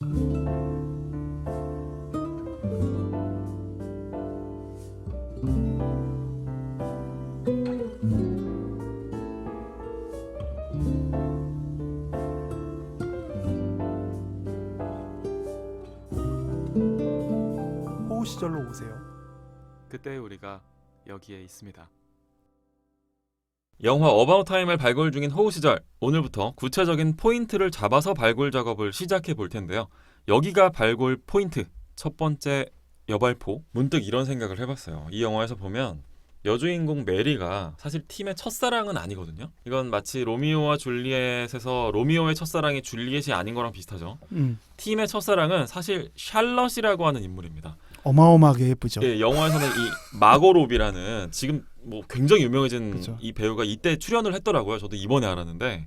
호우 시절로 오세요. 그때 우리가 여기에 있습니다. 영화 어바웃 타임을 발굴 중인 호우 시절, 오늘부터 구체적인 포인트를 잡아서 발굴 작업을 시작해 볼 텐데요. 여기가 발굴 포인트, 첫 번째 여발포. 문득 이런 생각을 해봤어요. 이 영화에서 보면 여주인공 메리가 사실 팀의 첫사랑은 아니거든요. 이건 마치 로미오와 줄리엣에서 로미오의 첫사랑이 줄리엣이 아닌 거랑 비슷하죠. 팀의 첫사랑은 사실 샬럿이라고 하는 인물입니다. 어마어마하게 예쁘죠. 예, 영화에서는 이 마고 로비라는 지금 뭐 굉장히 유명해진 그쵸. 이 배우가 이때 출연을 했더라고요. 저도 이번에 알았는데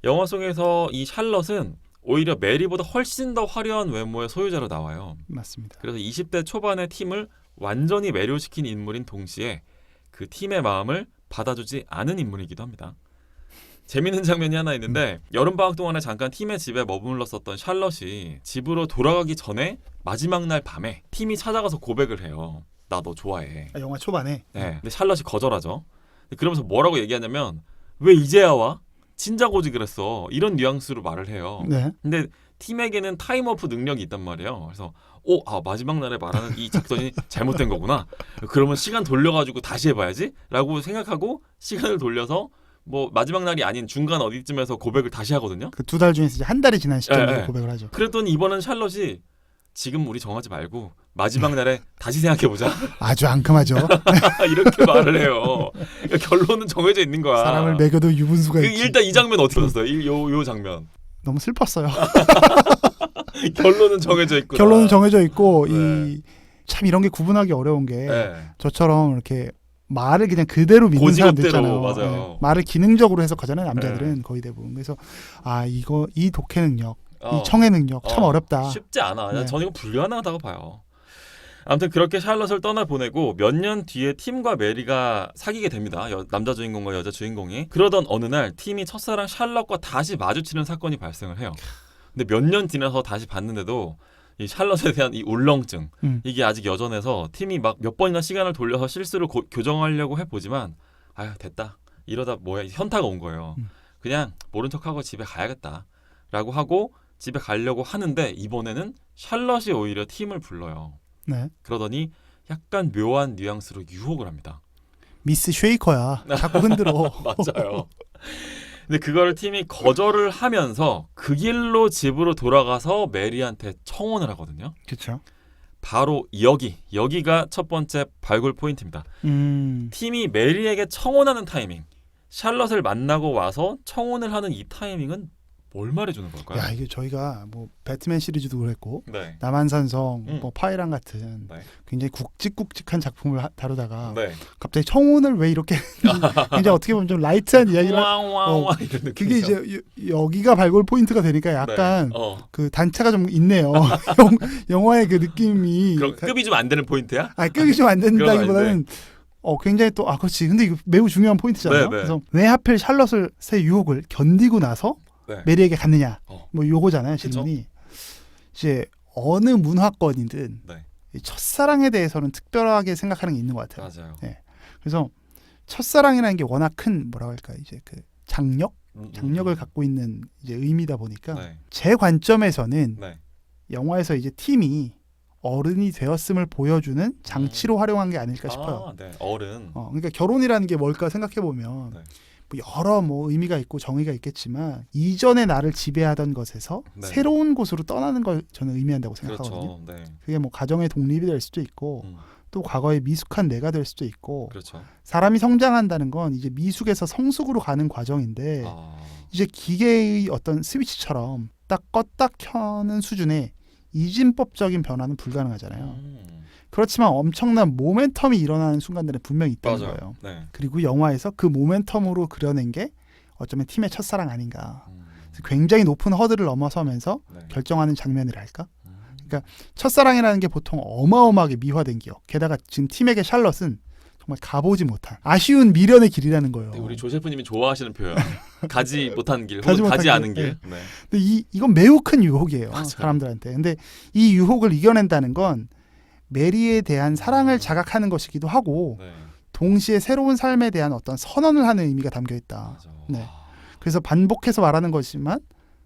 영화 속에서 이 샬럿은 오히려 메리보다 훨씬 더 화려한 외모의 소유자로 나와요. 맞습니다. 그래서 20대 초반의 팀을 완전히 매료시킨 인물인 동시에 그 팀의 마음을 받아주지 않은 인물이기도 합니다. 재밌는 장면이 하나 있는데 여름방학 동안에 잠깐 팀의 집에 머물렀었던 샬럿이 집으로 돌아가기 전에 마지막 날 밤에 팀이 찾아가서 고백을 해요. 나 너 좋아해. 영화 초반에. 네. 근데 샬럿이 거절하죠. 그러면서 뭐라고 얘기하냐면 왜 이제야 와? 진작 오지 그랬어. 이런 뉘앙스로 말을 해요. 네. 근데 팀에게는 타임오프 능력이 있단 말이에요. 그래서 마지막 날에 말하는 이 작전이 잘못된 거구나. 그러면 시간 돌려가지고 다시 해봐야지 라고 생각하고 시간을 돌려서 뭐 마지막 날이 아닌 중간 어디쯤에서 고백을 다시 하거든요. 그 2달 중에서 이제 한 달이 지난 시점에 네. 고백을 하죠. 그랬더니 이번엔 샬럿이 지금 우리 정하지 말고 마지막 날에 다시 생각해보자. 아주 앙큼하죠. 이렇게 말을 해요. 그러니까 결론은 정해져 있는 거야. 사람을 매겨도 유분수가 있지. 일단 이 장면 어떻게 보셨어요? 요 장면. 너무 슬펐어요. 결론은 정해져 있구나. 결론은 정해져 있고 네. 참 이런 게 구분하기 어려운 게 네. 저처럼 이렇게 말을 그냥 그대로 믿는 사람들 있잖아요. 맞아요. 네. 말을 기능적으로 해석하잖아요. 남자들은 거의 대부분. 그래서 이 독해 능력, 이 청해 능력 참 어렵다. 쉽지 않아. 네. 저는 이거 불가능하다고 봐요. 아무튼 그렇게 샬럿을 떠나보내고 몇 년 뒤에 팀과 메리가 사귀게 됩니다. 남자 주인공과 여자 주인공이. 그러던 어느 날 팀이 첫사랑 샬럿과 다시 마주치는 사건이 발생을 해요. 근데 몇 년 지나서 다시 봤는데도 이 샬럿에 대한 이 울렁증 이게 아직 여전해서 팀이 막 몇 번이나 시간을 돌려서 실수를 교정하려고 해보지만 아유 됐다. 이러다 뭐야 현타가 온 거예요. 그냥 모른 척하고 집에 가야겠다 라고 하고 집에 가려고 하는데 이번에는 샬럿이 오히려 팀을 불러요. 네. 그러더니 약간 묘한 뉘앙스로 유혹을 합니다. 미스 쉐이커야. 자꾸 흔들어. 맞아요. 근데 그거를 팀이 거절을 하면서 그 길로 집으로 돌아가서 메리한테 청혼을 하거든요. 그렇죠. 바로 여기가 첫 번째 발굴 포인트입니다. 팀이 메리에게 청혼하는 타이밍, 샬럿을 만나고 와서 청혼을 하는 이 타이밍은 뭘 말해주는 걸까요? 야 이게 저희가 뭐 배트맨 시리즈도 그랬고 네. 남한산성, 뭐 파이란 같은 네. 굉장히 굵직굵직한 작품을 다루다가 네. 갑자기 청혼을 왜 이렇게 굉장히 어떻게 보면 좀 라이트한 이야기를 왕 이런 느낌. 그게 이제 여기가 발굴 포인트가 되니까 약간 네. 그 단차가 좀 있네요. 영화의 그 느낌이 그럼 급이 좀 안 되는 포인트야? 급이 좀 안 된다기보다는 그굉장히 또 그렇지. 근데 이거 매우 중요한 포인트잖아요. 네. 그래서 왜 하필 샬럿의 유혹을 견디고 나서 네. 메리에게 갔느냐. 뭐 요거잖아요, 그쵸? 질문이. 이제 어느 문화권이든 네. 이 첫사랑에 대해서는 특별하게 생각하는 게 있는 것 같아요. 맞아요. 네. 그래서 첫사랑이라는 게 워낙 큰 뭐라고 할까 이제 그 장력을 갖고 있는 이제 의미다 보니까 네. 제 관점에서는 네. 영화에서 이제 팀이 어른이 되었음을 보여주는 장치로 활용한 게 아닐까 싶어요. 네. 어른. 그러니까 결혼이라는 게 뭘까 생각해 보면 네. 뭐 여러 뭐 의미가 있고 정의가 있겠지만 이전에 나를 지배하던 것에서 네. 새로운 곳으로 떠나는 걸 저는 의미한다고 생각하거든요. 그렇죠. 네. 그게 뭐 가정의 독립이 될 수도 있고 또 과거의 미숙한 내가 될 수도 있고 그렇죠. 사람이 성장한다는 건 이제 미숙에서 성숙으로 가는 과정인데 이제 기계의 어떤 스위치처럼 딱 껐다 켜는 수준의 이진법적인 변화는 불가능하잖아요. 그렇지만 엄청난 모멘텀이 일어나는 순간들은 분명히 있다는 맞아요. 거예요. 네. 그리고 영화에서 그 모멘텀으로 그려낸 게 어쩌면 팀의 첫사랑 아닌가. 굉장히 높은 허들을 넘어서면서 네. 결정하는 장면이랄까. 그러니까 첫사랑이라는 게 보통 어마어마하게 미화된 기억. 게다가 지금 팀에게 샬럿은 정말 가보지 못한 아쉬운 미련의 길이라는 거예요. 우리 조 셰프님이 좋아하시는 표현. 가지 못한 길, 가지 혹은 못한 가지 길. 않은 길. 네. 네. 근데 이건 매우 큰 유혹이에요. 맞아요. 사람들한테. 근데 이 유혹을 이겨낸다는 건 메리에 대한 사랑을 자각하는 것이기도 하고 네. 동시에 새로운 삶에 대한 어떤 선언을 하는 의미가 담겨 있다. 맞아. 네. 그래서 반복해서 말하는 것이지만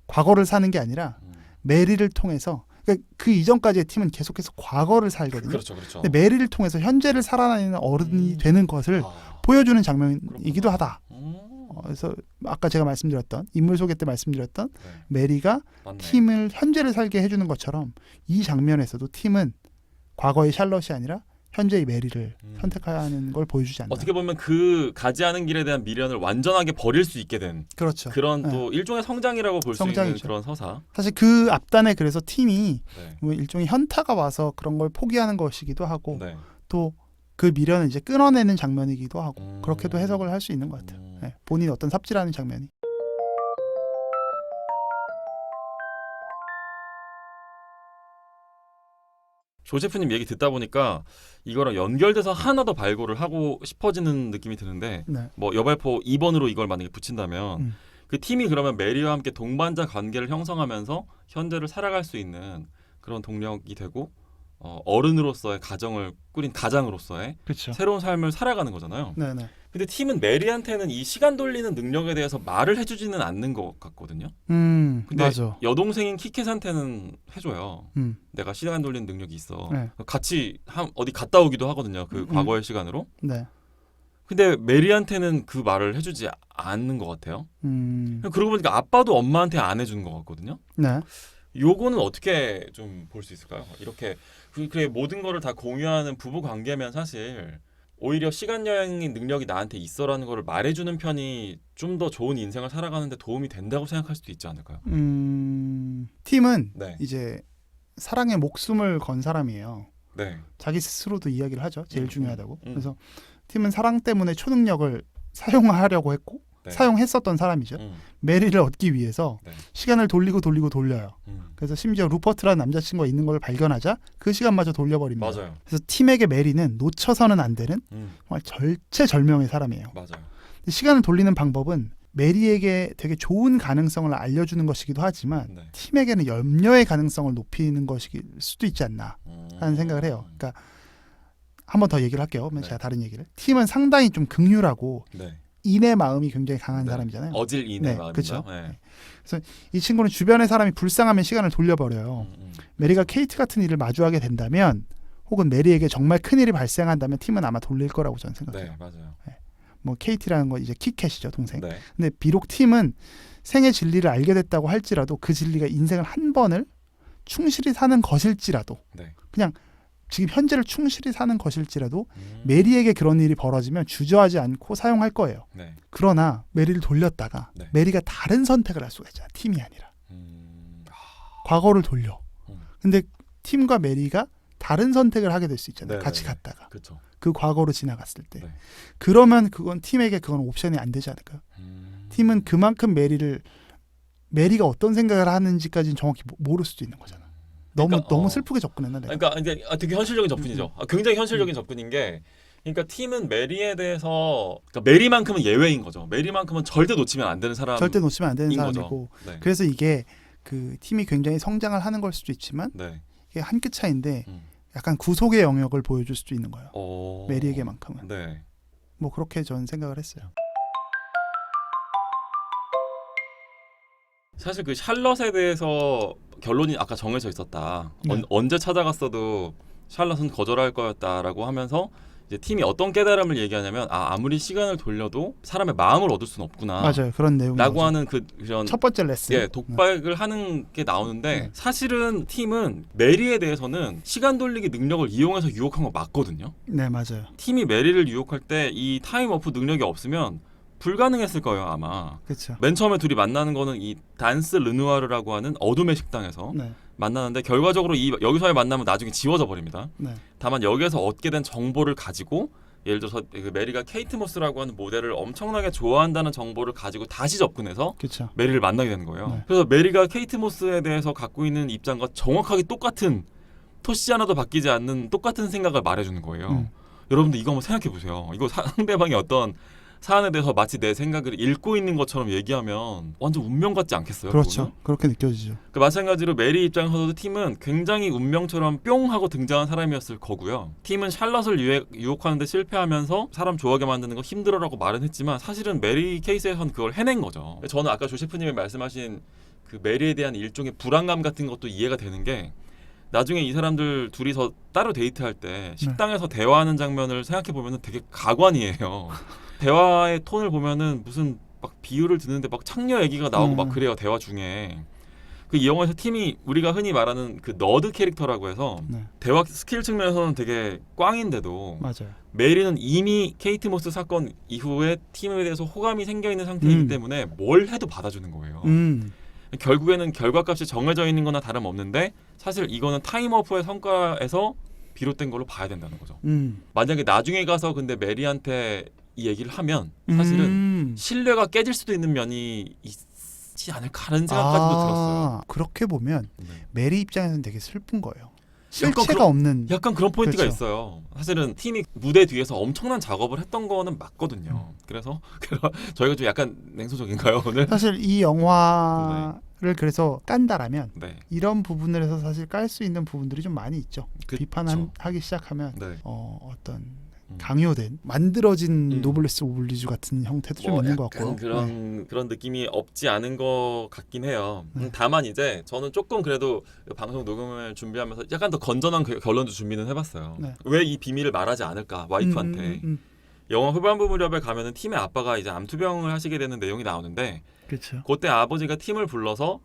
과거를 사는 게 아니라 메리를 통해서 그러니까 그 이전까지의 팀은 계속해서 과거를 살거든요. 그렇죠, 그렇죠. 근데 메리를 통해서 현재를 살아내는 어른이 되는 것을 보여주는 장면이기도 하다. 그래서 아까 제가 말씀드렸던 인물 소개 때 말씀드렸던 네. 메리가 맞네. 팀을 현재를 살게 해주는 것처럼 이 장면에서도 팀은 과거의 샬럿이 아니라 현재의 메리를 선택하는 걸 보여주지 않나. 어떻게 보면 그 가지 않은 길에 대한 미련을 완전하게 버릴 수 있게 된 그렇죠. 그런 네. 또 일종의 성장이라고 볼 수 있는 성장이죠. 그런 서사. 사실 그 앞단에 그래서 팀이 네. 뭐 일종의 현타가 와서 그런 걸 포기하는 것이기도 하고 네. 또 그 미련을 이제 끊어내는 장면이기도 하고 그렇게도 해석을 할 수 있는 것 같아요. 네. 본인이 어떤 삽질하는 장면이. 조 셰프님 얘기 듣다 보니까 이거랑 연결돼서 하나 더 발굴을 하고 싶어지는 느낌이 드는데 네. 뭐 여발포 2번으로 이걸 만약에 붙인다면 그 팀이 그러면 메리와 함께 동반자 관계를 형성하면서 현재를 살아갈 수 있는 그런 동력이 되고 어른으로서의 가정을 꾸린 가장으로서의 그렇죠. 새로운 삶을 살아가는 거잖아요. 네네. 근데 팀은 메리한테는 이 시간 돌리는 능력에 대해서 말을 해주지는 않는 것 같거든요. 근데 맞아. 여동생인 키켓한테는 해줘요. 음. 내가 시간 돌리는 능력이 있어. 네. 같이 어디 갔다 오기도 하거든요. 그 과거의 시간으로. 네. 근데 메리한테는 그 말을 해주지 않는 것 같아요. 그러고 보니까 아빠도 엄마한테 안 해주는 것 같거든요. 네. 요거는 어떻게 좀 볼 수 있을까요? 이렇게 그래 모든 거를 다 공유하는 부부 관계면 사실 오히려 시간 여행의 능력이 나한테 있어라는 거를 말해주는 편이 좀 더 좋은 인생을 살아가는데 도움이 된다고 생각할 수도 있지 않을까요? 팀은 네. 이제 사랑에 목숨을 건 사람이에요. 네. 자기 스스로도 이야기를 하죠. 제일 중요하다고. 그래서 그래서 팀은 사랑 때문에 초능력을 사용하려고 했고 네. 사용했었던 사람이죠. 메리를 얻기 위해서 네. 시간을 돌려요. 그래서 심지어 루퍼트라는 남자친구가 있는 걸 발견하자 그 시간마저 돌려버립니다. 맞아요. 그래서 팀에게 메리는 놓쳐서는 안 되는 정말 절체절명의 사람이에요. 맞아요. 시간을 돌리는 방법은 메리에게 되게 좋은 가능성을 알려주는 것이기도 하지만 네. 팀에게는 염려의 가능성을 높이는 것일 수도 있지 않나 하는 생각을 해요. 그러니까 한 번 더 얘기를 할게요. 네. 제가 다른 얘기를. 팀은 상당히 좀 긍휼하고 네. 인의 마음이 굉장히 강한 네. 사람이잖아요. 어질 인의 네, 마음인가요? 그쵸. 네. 이 친구는 주변의 사람이 불쌍하면 시간을 돌려버려요. 메리가 케이트 같은 일을 마주하게 된다면 혹은 메리에게 정말 큰 일이 발생한다면 팀은 아마 돌릴 거라고 저는 생각해요. 네, 맞아요. 뭐 케이티라는 건 이제 키캣이죠, 동생. 네. 근데 비록 팀은 생의 진리를 알게 됐다고 할지라도 그 진리가 인생을 한 번을 충실히 사는 것일지라도 네. 그냥 지금 현재를 충실히 사는 것일지라도 메리에게 그런 일이 벌어지면 주저하지 않고 사용할 거예요. 네. 그러나 메리를 돌렸다가 네. 메리가 다른 선택을 할 수가 있잖아. 팀이 아니라. 과거를 돌려. 근데 팀과 메리가 다른 선택을 하게 될 수 있잖아요. 네, 같이 네, 갔다가. 그렇죠. 그 과거로 지나갔을 때. 네. 그러면 그건 팀에게 그건 옵션이 안 되지 않을까요? 팀은 그만큼 메리가 어떤 생각을 하는지까지는 정확히 모를 수도 있는 거잖아. 너무 슬프게 접근했나 내가. 그러니까 이제 되게 현실적인 접근이죠. 굉장히 현실적인 접근인 게, 그러니까 팀은 메리에 대해서, 그러니까 메리만큼은 예외인 거죠. 메리만큼은 절대 놓치면 안 되는 사람. 절대 놓치면 안 되는 거죠. 사람이고. 네. 그래서 이게 그 팀이 굉장히 성장을 하는 걸 수도 있지만 네. 이게 한 끗 차이인데 약간 구속의 영역을 보여줄 수도 있는 거예요. 메리에게만큼은. 네. 뭐 그렇게 저는 생각을 했어요. 사실 그 샬럿에 대해서 결론이 아까 정해져 있었다. 네. 언제 찾아갔어도 샬럿은 거절할 거였다라고 하면서 이제 팀이 어떤 깨달음을 얘기하냐면 아무리 시간을 돌려도 사람의 마음을 얻을 수는 없구나. 맞아요. 그런 내용이 라고 나오죠. 하는 그런 첫 번째 레슨. 예, 독박을 하는 게 나오는데 사실은 팀은 메리에 대해서는 시간 돌리기 능력을 이용해서 유혹한 거 맞거든요. 네, 맞아요. 팀이 메리를 유혹할 때 이 타임워프 능력이 없으면 불가능했을 거예요, 아마. 그렇죠. 맨 처음에 둘이 만나는 거는 이 단스 르누아르라고 하는 어둠의 식당에서 네. 만나는데 결과적으로 여기서의 만남은 나중에 지워져 버립니다. 네. 다만 여기에서 얻게 된 정보를 가지고 예를 들어서 그 메리가 케이트 모스라고 하는 모델을 엄청나게 좋아한다는 정보를 가지고 다시 접근해서 그렇죠. 메리를 만나게 되는 거예요. 네. 그래서 메리가 케이트 모스에 대해서 갖고 있는 입장과 정확하게 똑같은 토시 하나도 바뀌지 않는 똑같은 생각을 말해주는 거예요. 여러분들 이거 한번 생각해 보세요. 이거 상대방이 어떤 사안에 대해서 마치 내 생각을 읽고 있는 것처럼 얘기하면 완전 운명 같지 않겠어요? 그렇죠. 그거는? 그렇게 느껴지죠. 그 마찬가지로 메리 입장에서도 팀은 굉장히 운명처럼 뿅 하고 등장한 사람이었을 거고요. 팀은 샬럿을 유혹하는데 실패하면서 사람 좋아하게 만드는 거 힘들어라고 말은 했지만 사실은 메리 케이스에선 그걸 해낸 거죠. 저는 아까 조 셰프님이 말씀하신 그 메리에 대한 일종의 불안감 같은 것도 이해가 되는 게 나중에 이 사람들 둘이서 따로 데이트할 때 식당에서 대화하는 장면을 생각해 보면 되게 가관이에요. 대화의 톤을 보면은 무슨 막 비유를 듣는데 막 창녀 얘기가 나오고 막 그래요. 대화 중에. 그 이 영화에서 팀이 우리가 흔히 말하는 그 너드 캐릭터라고 해서 대화 스킬 측면에서는 되게 꽝인데도 맞아요. 메리는 이미 케이트 모스 사건 이후에 팀에 대해서 호감이 생겨 있는 상태이기 때문에 뭘 해도 받아주는 거예요. 결국에는 결과값이 정해져 있는 거나 다름없는데 사실 이거는 타임워프의 성과에서 비롯된 걸로 봐야 된다는 거죠. 만약에 나중에 가서 근데 메리한테 이 얘기를 하면 사실은 신뢰가 깨질 수도 있는 면이 있지 않을까 하는 생각까지도 들었어요. 그렇게 보면 네. 메리 입장에서는 되게 슬픈 거예요. 약간 실체가 없는. 약간 그런 포인트가 그렇죠. 있어요. 사실은 팀이 무대 뒤에서 엄청난 작업을 했던 거는 맞거든요. 그래서 저희가 좀 약간 냉소적인가요 오늘? 사실 이 영화를 그래서 깐다라면 네. 이런 부분에서 사실 깔 수 있는 부분들이 좀 많이 있죠. 그쵸. 비판하기 시작하면 네. 어떤 강요된 만들어진 노블레스 오블리주 같은 형태도 좀 있는 것 같고요. 그런 느낌이 없지 않은 것 같긴 해요. 다만 이제 저는 조금 그래도 방송 녹음을 준비하면서 약간 더 건전한 결론도 준비는 해봤어요. 왜 이 비밀을 말하지 않을까 와이프한테. 영화 후반부 무렵에 가면은 팀의 아빠가 이제 암투병을 하시게 되는 내용이 나오는데 그렇죠. 그때 아버지가 팀을 불러서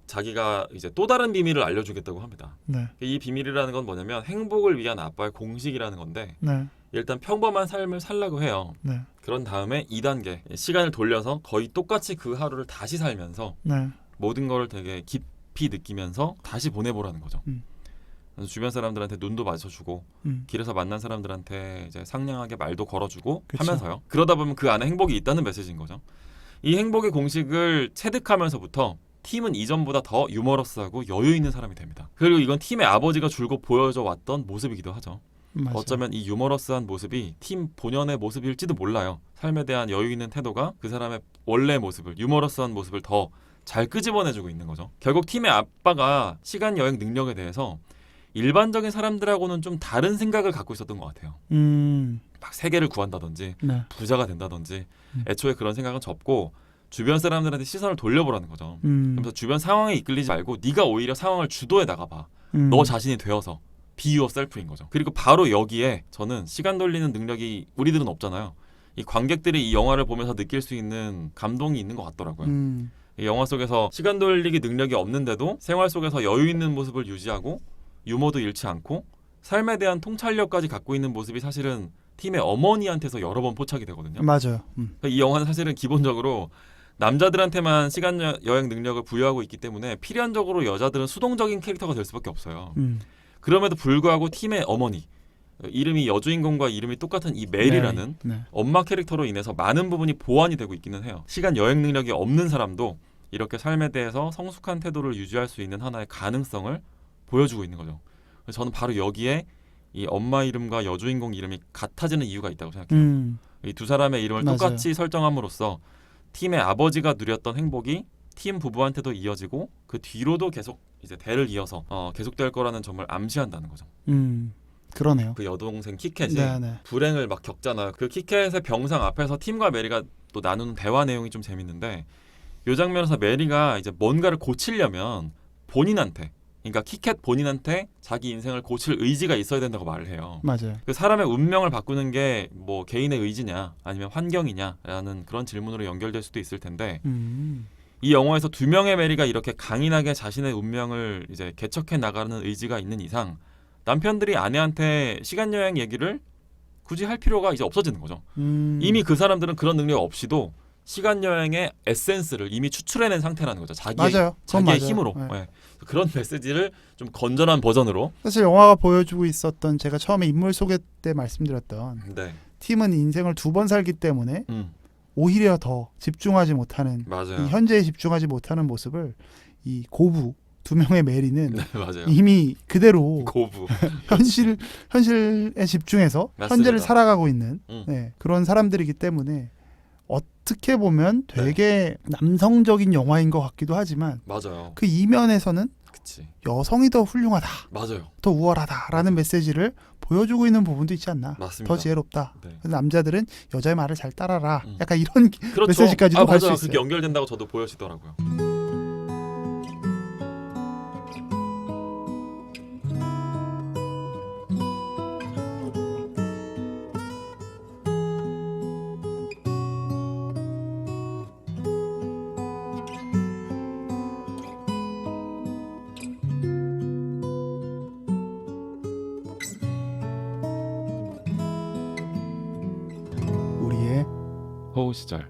자기가 이제 또 다른 비밀을 알려주겠다고 합니다. 이 비밀이라는 건 뭐냐면 행복을 위한 아빠의 공식이라는 건데 일단 평범한 삶을 살라고 해요. 그런 다음에 2단계 시간을 돌려서 거의 똑같이 그 하루를 다시 살면서 모든 걸 되게 깊이 느끼면서 다시 보내보라는 거죠. 그래서 주변 사람들한테 눈도 맞춰주고 길에서 만난 사람들한테 이제 상냥하게 말도 걸어주고 그쵸. 하면서요. 그러다 보면 그 안에 행복이 있다는 메시지인 거죠. 이 행복의 공식을 체득하면서부터 팀은 이전보다 더 유머러스하고 여유 있는 사람이 됩니다. 그리고 이건 팀의 아버지가 줄곧 보여줘 왔던 모습이기도 하죠. 맞아요. 어쩌면 이 유머러스한 모습이 팀 본연의 모습일지도 몰라요. 삶에 대한 여유 있는 태도가 그 사람의 원래 모습을, 유머러스한 모습을 더 잘 끄집어내주고 있는 거죠. 결국 팀의 아빠가 시간 여행 능력에 대해서 일반적인 사람들하고는 좀 다른 생각을 갖고 있었던 것 같아요. 막 세계를 구한다든지 부자가 된다든지 애초에 그런 생각은 접고 주변 사람들한테 시선을 돌려보라는 거죠. 그래서 주변 상황에 이끌리지 말고 네가 오히려 상황을 주도해 나가봐. 너 자신이 되어서 be yourself인 거죠. 그리고 바로 여기에 저는 시간 돌리는 능력이 우리들은 없잖아요. 이 관객들이 이 영화를 보면서 느낄 수 있는 감동이 있는 것 같더라고요. 이 영화 속에서 시간 돌리기 능력이 없는데도 생활 속에서 여유 있는 모습을 유지하고 유머도 잃지 않고 삶에 대한 통찰력까지 갖고 있는 모습이 사실은 팀의 어머니한테서 여러 번 포착이 되거든요. 맞아요. 그러니까 이 영화는 사실은 기본적으로 남자들한테만 시간 여행 능력을 부여하고 있기 때문에 필연적으로 여자들은 수동적인 캐릭터가 될 수밖에 없어요. 그럼에도 불구하고 팀의 어머니, 이름이 여주인공과 이름이 똑같은 이 메리라는 엄마 캐릭터로 인해서 많은 부분이 보완이 되고 있기는 해요. 시간 여행 능력이 없는 사람도 이렇게 삶에 대해서 성숙한 태도를 유지할 수 있는 하나의 가능성을 보여주고 있는 거죠. 그래서 저는 바로 여기에 이 엄마 이름과 여주인공 이름이 같아지는 이유가 있다고 생각해요. 이 두 사람의 이름을 맞아요. 똑같이 설정함으로써 팀의 아버지가 누렸던 행복이 팀 부부한테도 이어지고 그 뒤로도 계속 이제 대를 이어서 계속될 거라는 점을 암시한다는 거죠. 그러네요. 그 여동생 키캣이 불행을 막 겪잖아요. 그 키캣의 병상 앞에서 팀과 메리가 또 나누는 대화 내용이 좀 재밌는데 이 장면에서 메리가 이제 뭔가를 고치려면 본인한테, 그러니까 키캣 본인한테 자기 인생을 고칠 의지가 있어야 된다고 말을 해요. 맞아요. 그 사람의 운명을 바꾸는 게 뭐 개인의 의지냐 아니면 환경이냐라는 그런 질문으로 연결될 수도 있을 텐데 이 영화에서 두 명의 메리가 이렇게 강인하게 자신의 운명을 이제 개척해 나가는 의지가 있는 이상 남편들이 아내한테 시간 여행 얘기를 굳이 할 필요가 이제 없어지는 거죠. 이미 그 사람들은 그런 능력 없이도 시간 여행의 에센스를 이미 추출해낸 상태라는 거죠. 자기의 맞아요. 힘으로. 네. 그런 메시지를 좀 건전한 버전으로. 사실 영화가 보여주고 있었던 제가 처음에 인물 소개 때 말씀드렸던 팀은 인생을 2번 살기 때문에 오히려 더 집중하지 못하는 맞아요. 이 현재에 집중하지 못하는 모습을 이 고부 두 명의 메리는 네, 맞아요. 이미 그대로 고부. 현실에 집중해서 맞습니다. 현재를 살아가고 있는 음. 네, 그런 사람들이기 때문에 어떻게 보면 되게 남성적인 영화인 것 같기도 하지만 맞아요. 그 이면에서는 그치. 여성이 더 훌륭하다, 맞아요. 더 우월하다라는 메시지를 보여주고 있는 부분도 있지 않나. 맞습니다. 더 지혜롭다. 네. 그래서 남자들은 여자의 말을 잘 따라라. 음. 약간 이런 그렇죠. 메시지까지도 갈 수 맞아요. 있어요. 그게 연결된다고 저도 보여지더라고요. 우리의 호우 시절.